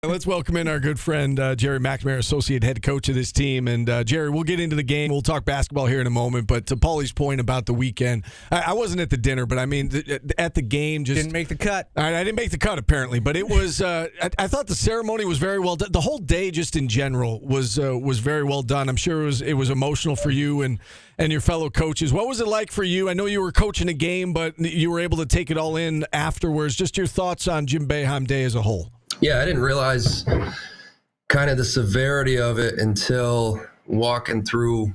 Let's welcome in our good friend, Gerry McNamara, associate head coach of this team. And, Gerry, we'll get into the game. We'll talk basketball here in a moment. But to Paulie's point about the weekend, I wasn't at the dinner, but I mean, at the game. Didn't make the cut. I didn't make the cut, apparently. But it was, I thought the ceremony was very well done. The whole day, just in general, was very well done. I'm sure it was emotional for you and your fellow coaches. What was it like for you? I know you were coaching a game, but you were able to take it all in afterwards. Just your thoughts on Jim Boeheim Day as a whole. Yeah, I didn't realize kind of the severity of it until walking through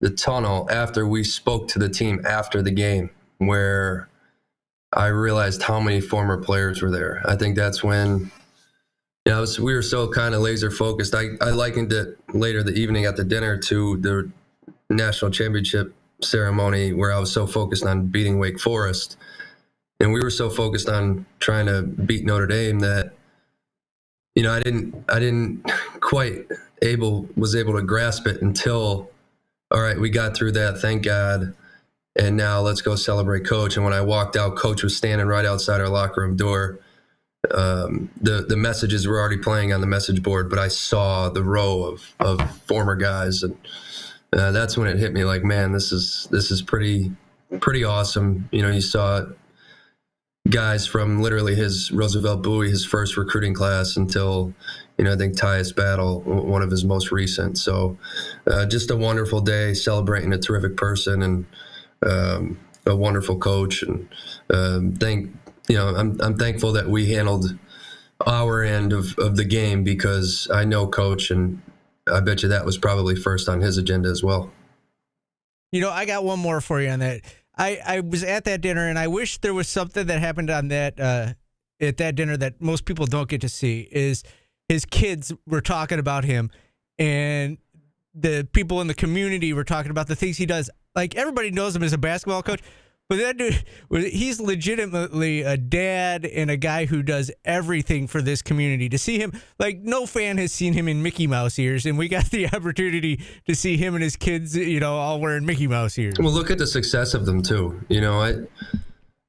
the tunnel after we spoke to the team after the game, where I realized how many former players were there. I think that's when we were so kind of laser focused. I likened it later the evening at the dinner to the national championship ceremony, where I was so focused on beating Wake Forest. And we were so focused on trying to beat Notre Dame that, I didn't quite was able to grasp it until, all right, we got through that, thank God. And now let's go celebrate Coach. And when I walked out, Coach was standing right outside our locker room door. The messages were already playing on the message board, but I saw the row of former guys. And that's when it hit me like, man, this is pretty awesome. You saw guys from literally his Roosevelt Bowie, his first recruiting class, until, I think Tyus Battle, one of his most recent. So just a wonderful day celebrating a terrific person and a wonderful coach. And I'm thankful that we handled our end of the game, because I know Coach, and I bet you that was probably first on his agenda as well. I got one more for you on that. I was at that dinner, and I wish there was something that happened on that at that dinner that most people don't get to see. Is his kids were talking about him, and the people in the community were talking about the things he does. Like, everybody knows him as a basketball coach, but that dude, he's legitimately a dad and a guy who does everything for this community. To see him, like, no fan has seen him in Mickey Mouse ears, and we got the opportunity to see him and his kids, all wearing Mickey Mouse ears. Well, look at the success of them too.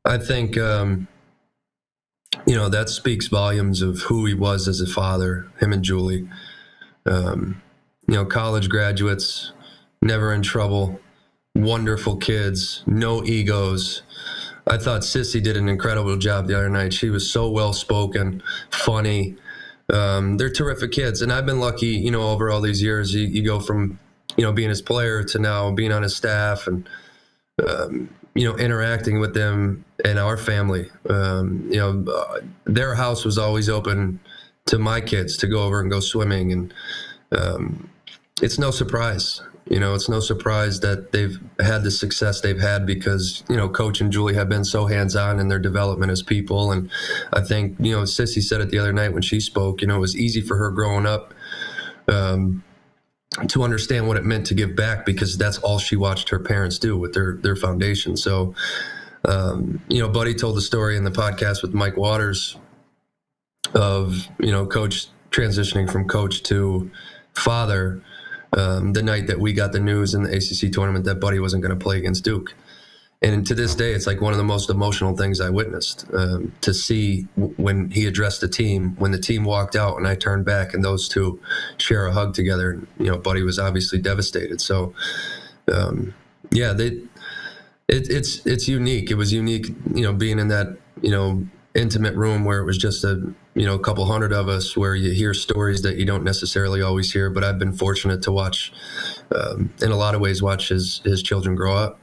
I think that speaks volumes of who he was as a father. Him and Julie, college graduates, never in trouble. Wonderful kids, no egos. I thought Sissy did an incredible job the other night. She was so well-spoken, funny. They're terrific kids. And I've been lucky, over all these years, you go from, being his player to now being on his staff and, interacting with them and our family. Their house was always open to my kids to go over and go swimming. And it's no surprise. It's no surprise that they've had the success they've had, because, Coach and Julie have been so hands-on in their development as people. And I think, Sissy said it the other night when she spoke, it was easy for her growing up to understand what it meant to give back, because that's all she watched her parents do with their foundation. So, Buddy told the story in the podcast with Mike Waters of, Coach transitioning from coach to father. The night that we got the news in the ACC tournament that Buddy wasn't going to play against Duke. And to this day, it's like one of the most emotional things I witnessed, to see when he addressed the team, when the team walked out and I turned back and those two share a hug together. And, Buddy was obviously devastated. So, it's unique. It was unique, being in that, intimate room where it was just a couple hundred of us, where you hear stories that you don't necessarily always hear. But I've been fortunate to watch, in a lot of ways, watch his children grow up.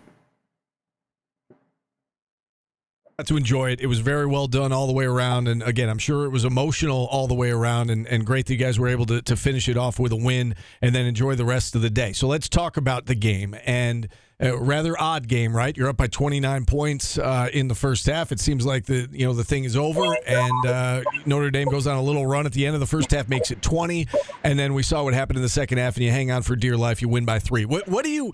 To enjoy it. It was very well done all the way around. And again, I'm sure it was emotional all the way around, and great that you guys were able to finish it off with a win and then enjoy the rest of the day. So let's talk about the game. And a rather odd game, right? You're up by 29 points in the first half. It seems like the thing is over, and Notre Dame goes on a little run at the end of the first half, makes it 20, and then we saw what happened in the second half, and you hang on for dear life. You win by 3. What do you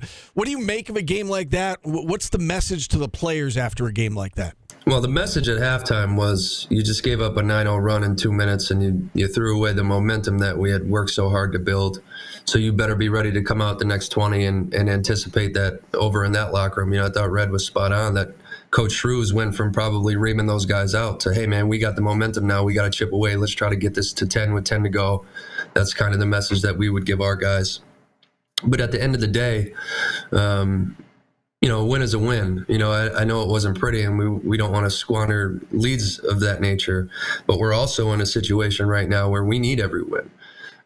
make of a game like that? What's the message to the players after a game like that? Well, the message at halftime was you just gave up a 9-0 run in 2 minutes, and you threw away the momentum that we had worked so hard to build. So you better be ready to come out the next 20 and anticipate that over in that locker room. I thought Red was spot on, that Coach Shrews went from probably reaming those guys out to, hey, man, we got the momentum now. We got to chip away. Let's try to get this to 10 with 10 to go. That's kind of the message that we would give our guys. But at the end of the day, a win is a win. I know it wasn't pretty, and we don't want to squander leads of that nature, but we're also in a situation right now where we need every win.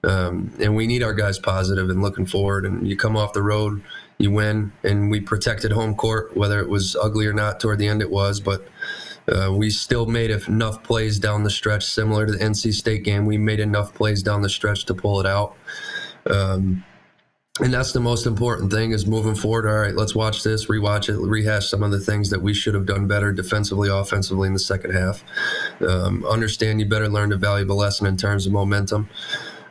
And we need our guys positive and looking forward. And you come off the road, you win, and we protected home court, whether it was ugly or not. Toward the end it was, but we still made enough plays down the stretch, similar to the NC State game. We made enough plays down the stretch to pull it out. And that's the most important thing, is moving forward. All right, let's watch this, rewatch it, rehash some of the things that we should have done better defensively, offensively in the second half. Understand you better learn a valuable lesson in terms of momentum.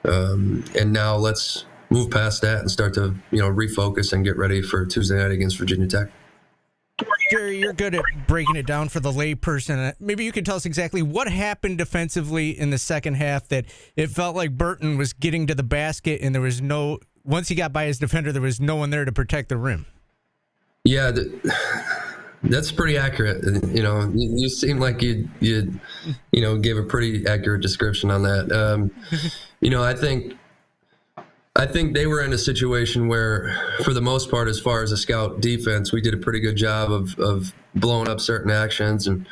And now let's move past that and start to, refocus and get ready for Tuesday night against Virginia Tech. Gerry, you're good at breaking it down for the layperson. Maybe you could tell us exactly what happened defensively in the second half, that it felt like Burton was getting to the basket and there was once he got by his defender, there was no one there to protect the rim. Yeah, that's pretty accurate. You seem like you gave a pretty accurate description on that. I think they were in a situation where, for the most part, as far as a scout defense, we did a pretty good job of blowing up certain actions, and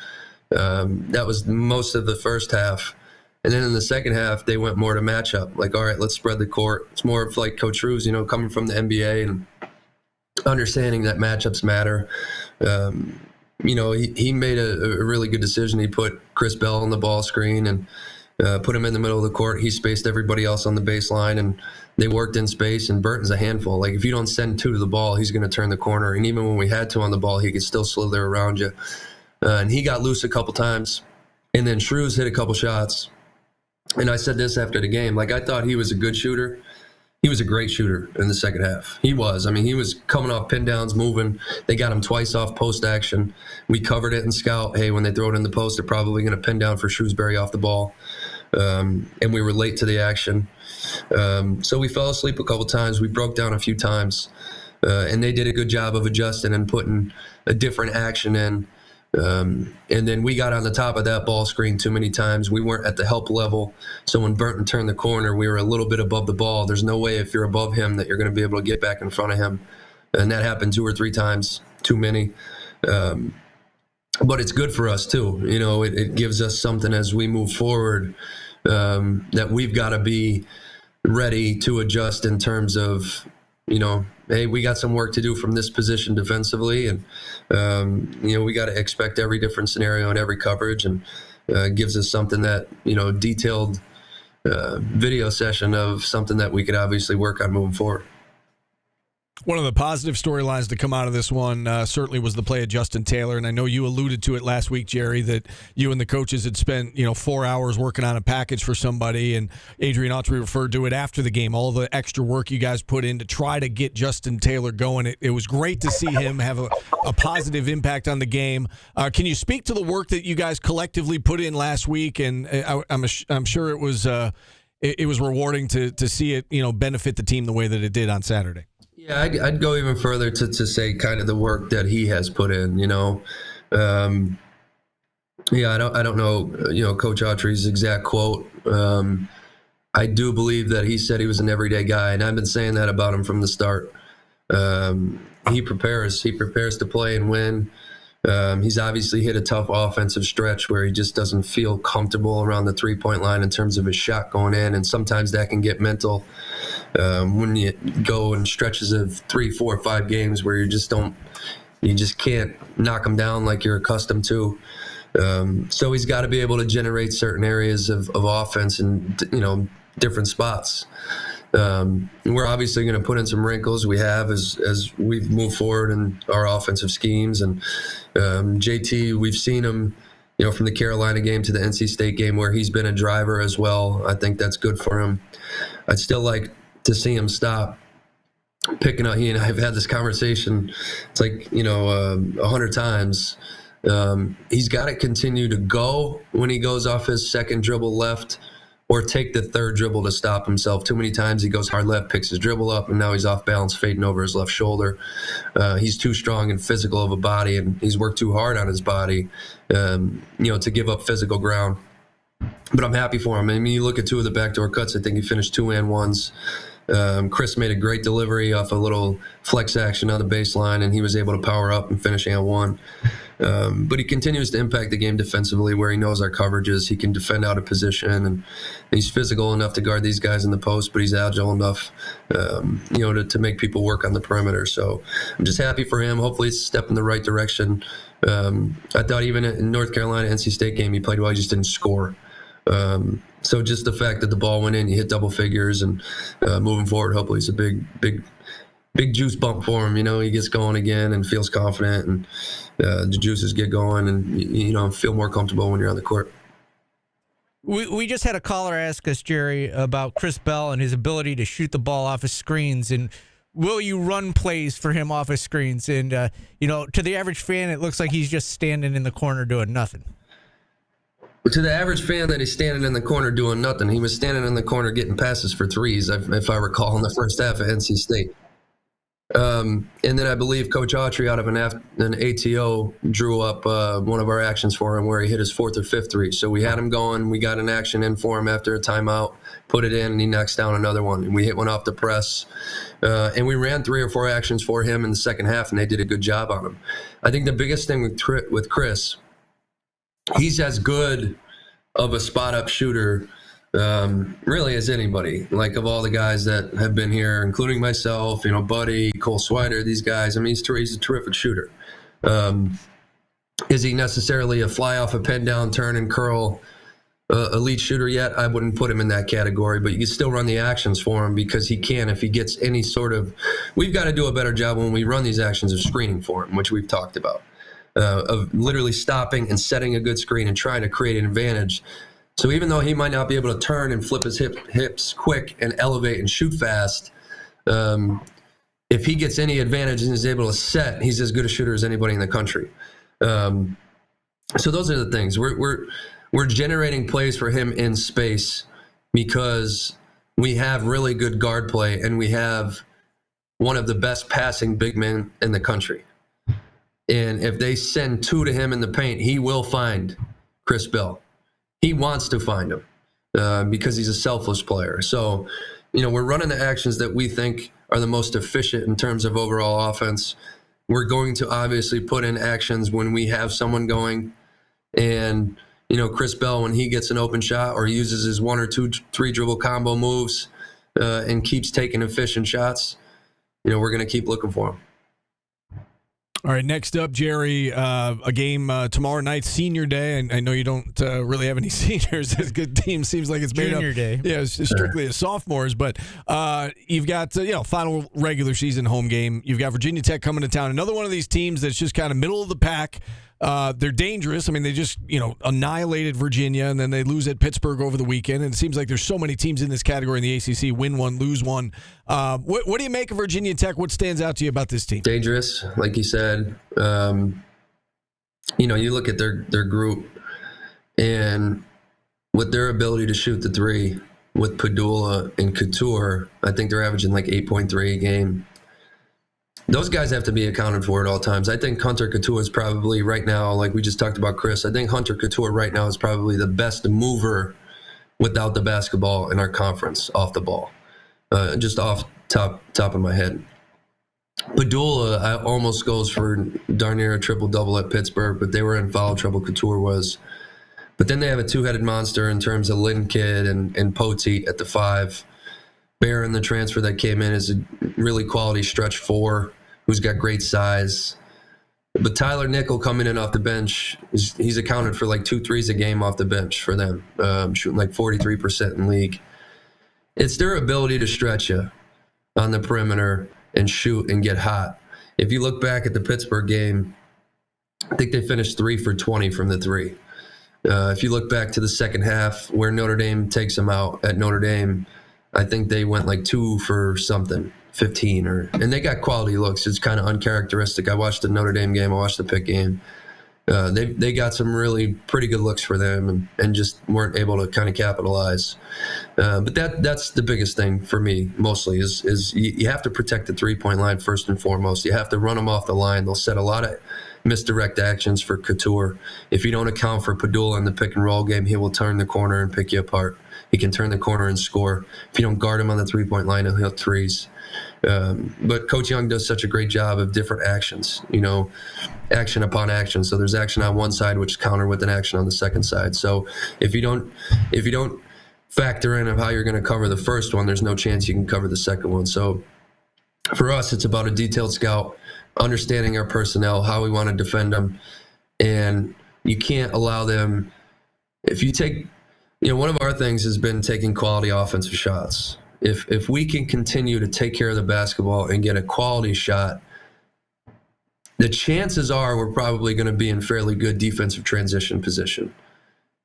that was most of the first half. And then in the second half, they went more to matchup. Like, all right, let's spread the court. It's more of like Coach Shrews, coming from the NBA and understanding that matchups matter. He made a really good decision. He put Chris Bell on the ball screen and put him in the middle of the court. He spaced everybody else on the baseline, and they worked in space. And Burton's a handful. Like, if you don't send two to the ball, he's going to turn the corner. And even when we had two on the ball, he could still slither around you. And he got loose a couple times. And then Shrews hit a couple shots. And I said this after the game, like, I thought he was a good shooter. He was a great shooter in the second half. He was. He was coming off pin downs, moving. They got him twice off post action. We covered it in scout. Hey, when they throw it in the post, they're probably going to pin down for Shrewsbury off the ball. And we were late to the action. So we fell asleep a couple times. We broke down a few times. And they did a good job of adjusting and putting a different action in. And then we got on the top of that ball screen too many times. We weren't at the help level. So when Burton turned the corner, we were a little bit above the ball. There's no way, if you're above him, that you're going to be able to get back in front of him. And that happened 2 or 3 times, too many. But it's good for us too. It gives us something as we move forward, that we've got to be ready to adjust in terms of, hey, we got some work to do from this position defensively, and we got to expect every different scenario and every coverage, and gives us something that, detailed video session of something that we could obviously work on moving forward. One of the positive storylines to come out of this one certainly was the play of Justin Taylor, and I know you alluded to it last week, Gerry, that you and the coaches had spent 4 hours working on a package for somebody, and Adrian Autry referred to it after the game, all the extra work you guys put in to try to get Justin Taylor going. It was great to see him have a positive impact on the game. Can you speak to the work that you guys collectively put in last week? And I'm sure it was rewarding to see it benefit the team the way that it did on Saturday. Yeah, I'd go even further to say kind of the work that he has put in, I don't know, Coach Autry's exact quote. I do believe that he said he was an everyday guy, and I've been saying that about him from the start. He prepares to play and win. He's obviously hit a tough offensive stretch where he just doesn't feel comfortable around the 3-point line in terms of his shot going in, and sometimes that can get mental. When you go in stretches of 3, 4, 5 games where you just can't knock them down like you're accustomed to. So he's got to be able to generate certain areas of offense in different spots. We're obviously going to put in some wrinkles. We have as we've moved forward in our offensive schemes, and JT, we've seen him from the Carolina game to the NC State game where he's been a driver as well. I think that's good for him. I'd still like to see him stop picking up. He and I have had this conversation. It's like 100 times. He's got to continue to go when he goes off his second dribble left, or take the third dribble to stop himself. Too many times he goes hard left, picks his dribble up, and now he's off balance, fading over his left shoulder. He's too strong and physical of a body, and he's worked too hard on his body, to give up physical ground. But I'm happy for him. I mean, you look at two of the backdoor cuts, I think he finished 2-and-1s. Chris made a great delivery off a little flex action on the baseline, and he was able to power up and finish and one. But he continues to impact the game defensively where he knows our coverages. He can defend out of position, and he's physical enough to guard these guys in the post, but he's agile enough, to make people work on the perimeter. So I'm just happy for him. Hopefully it's a step in the right direction. I thought even in North Carolina, NC State game, he played well. He just didn't score. So just the fact that the ball went in, you hit double figures, and moving forward, hopefully it's a big juice bump for him. He gets going again and feels confident, and the juices get going, and feel more comfortable when you're on the court. We just had a caller ask us, Gerry, about Chris Bell and his ability to shoot the ball off his screens, and will you run plays for him off his screens? And to the average fan, it looks like he's just standing in the corner doing nothing. But to the average fan, that he's standing in the corner doing nothing. He was standing in the corner getting passes for threes, if I recall, in the first half of NC State. And then I believe Coach Autry out of an ATO drew up one of our actions for him where he hit his fourth or fifth three. So we had him going. We got an action in for him after a timeout, put it in, and he knocks down another one. And we hit one off the press. And we ran 3 or 4 actions for him in the second half, and they did a good job on him. I think the biggest thing with Chris, he's as good of a spot-up shooter really as anybody. Like, of all the guys that have been here, including myself, Buddy, Cole Swider, these guys, I mean, he's a terrific shooter. Is he necessarily a fly off a pen down, turn and curl elite shooter yet? I wouldn't put him in that category, but you can still run the actions for him because he can, if he gets any sort of, we've got to do a better job when we run these actions of screening for him, which we've talked about. Of literally stopping and setting a good screen and trying to create an advantage. So even though he might not be able to turn and flip his hips quick and elevate and shoot fast, if he gets any advantage and is able to set, he's as good a shooter as anybody in the country. So those are the things. We're generating plays for him in space because we have really good guard play and we have one of the best passing big men in the country. And if they send 2 to him in the paint, he will find Chris Bell. He wants to find him because he's a selfless player. So, we're running the actions that we think are the most efficient in terms of overall offense. We're going to obviously put in actions when we have someone going. And, Chris Bell, when he gets an open shot or uses his 1 or 2, 3 dribble combo moves and keeps taking efficient shots, we're going to keep looking for him. All right, next up, Gerry, a game tomorrow night, Senior Day. And I know you don't really have any seniors. This good team seems like it's made Junior up. Day. Yeah, it's strictly as sophomores. But you've got, final regular season home game. You've got Virginia Tech coming to town. Another one of these teams that's just kind of middle of the pack. They're dangerous. I mean, they just, annihilated Virginia, and then they lose at Pittsburgh over the weekend. And it seems like there's so many teams in this category in the ACC, win one, lose one. What do you make of Virginia Tech? What stands out to you about this team? Dangerous, like you said. You look at their group, and with their ability to shoot the three with Padula and Couture, I think they're averaging like 8.3 a game. Those guys have to be accounted for at all times. I think Hunter Couture is probably right now, like we just talked about Chris, I think Hunter Couture right now is probably the best mover without the basketball in our conference off the ball. Just off top of my head. Padula almost goes for darn near a triple-double at Pittsburgh, but they were in foul trouble, Couture was. But then they have a two-headed monster in terms of Lynn Kidd and Poteet at the 5. Barron, the transfer that came in, is a really quality stretch 4 who's got great size. But Tyler Nickel coming in off the bench, he's accounted for like 2 threes a game off the bench for them, shooting like 43% in league. It's their ability to stretch you on the perimeter and shoot and get hot. If you look back at the Pittsburgh game, I think they finished 3 for 20 from the 3. If you look back to the second half where Notre Dame takes them out at Notre Dame, I think they went like 2 for something, 15, and they got quality looks. It's kind of uncharacteristic. I watched the Notre Dame game. I watched the Pitt game. They got some really pretty good looks for them and just weren't able to kind of capitalize. But that's the biggest thing for me mostly is you have to protect the 3-point line first and foremost. You have to run them off the line. They'll set a lot of misdirect actions for Couture. If you don't account for Padula in the pick and roll game, he will turn the corner and pick you apart. He can turn the corner and score. If you don't guard him on the 3-point line, he'll hit threes. But Coach Young does such a great job of different actions, action upon action. So there's action on one side, which is counter with an action on the second side. So if you don't factor in of how you're going to cover the first one, there's no chance you can cover the second one. So for us, it's about a detailed scout, understanding our personnel, how we want to defend them. And you can't allow them, if you take, one of our things has been taking quality offensive shots. If we can continue to take care of the basketball and get a quality shot, the chances are we're probably going to be in fairly good defensive transition position.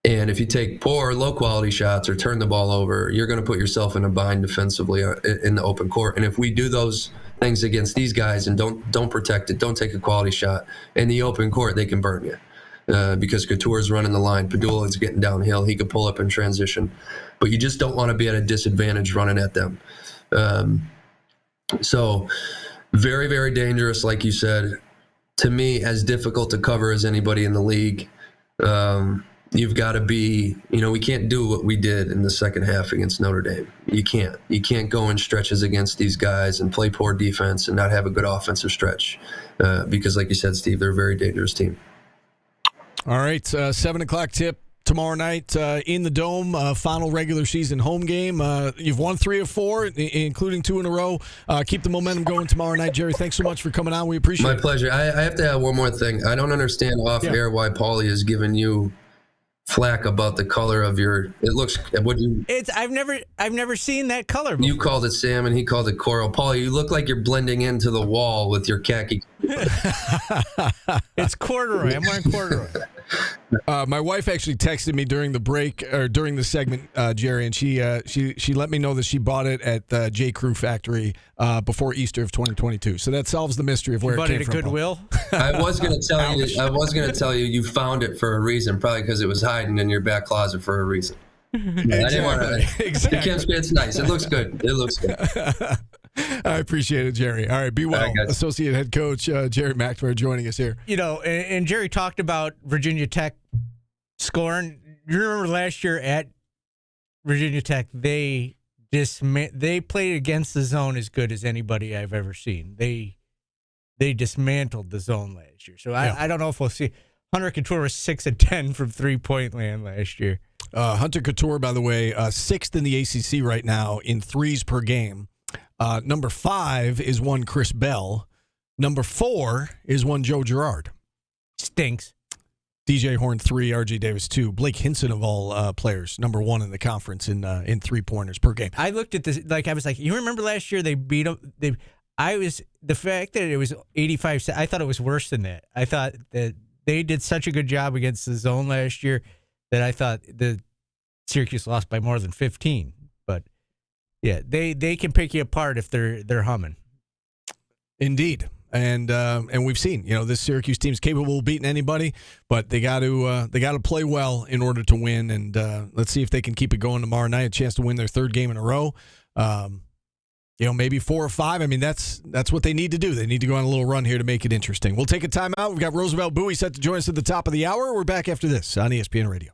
And if you take poor, low-quality shots or turn the ball over, you're going to put yourself in a bind defensively in the open court. And if we do those things against these guys and don't protect it, don't take a quality shot, in the open court, they can burn you. Because Couture's running the line. Padula is getting downhill. He could pull up in transition. But you just don't want to be at a disadvantage running at them. So very, very dangerous, like you said. To me, as difficult to cover as anybody in the league. You've got to be, we can't do what we did in the second half against Notre Dame. You can't. You can't go in stretches against these guys and play poor defense and not have a good offensive stretch. Because like you said, Steve, they're a very dangerous team. All right, 7 o'clock tip tomorrow night in the Dome, final regular season home game. You've won 3 of 4, including 2 in a row. Keep the momentum going tomorrow night. Gerry, thanks so much for coming on. We appreciate it. My pleasure. I have to add one more thing. I don't understand off air why Paulie is giving you flack about the color of your. It looks. I've never seen that color before. You called it salmon. He called it coral. Paulie, you look like you're blending into the wall with your khaki. It's corduroy. I'm wearing corduroy. My wife actually texted me during the break or during the segment, Gerry, and she let me know that she bought it at the J. Crew factory before Easter of 2022. So that solves the mystery of where it came from. At Goodwill. I was going to tell you you found it for a reason, probably because it was hiding in your back closet for a reason. Exactly. It's nice. It looks good. I appreciate it, Gerry. All right, be well. Associate head coach Gerry McNamara joining us here. And Gerry talked about Virginia Tech scoring. You remember last year at Virginia Tech, they played against the zone as good as anybody I've ever seen. They dismantled the zone last year. So I don't know if we'll see. Hunter Couture was 6 of 10 from 3-point land last year. Hunter Couture, by the way, 6th in the ACC right now in threes per game. Number 5 is one Chris Bell. Number 4 is one Joe Girard. Stinks. DJ Horn 3, RJ Davis 2. Blake Hinson of all players, number 1 in the conference in 3-pointers per game. I looked at this I was like, you remember last year they beat them? The fact that it was 85. I thought it was worse than that. I thought that they did such a good job against the zone last year that I thought the Syracuse lost by more than 15. But yeah, they can pick you apart if they're humming. Indeed. And we've seen, this Syracuse team is capable of beating anybody, but they got to play well in order to win. And let's see if they can keep it going tomorrow night. A chance to win their 3rd game in a row. Maybe 4 or 5. I mean, that's what they need to do. They need to go on a little run here to make it interesting. We'll take a timeout. We've got Roosevelt Bowie set to join us at the top of the hour. We're back after this on ESPN Radio.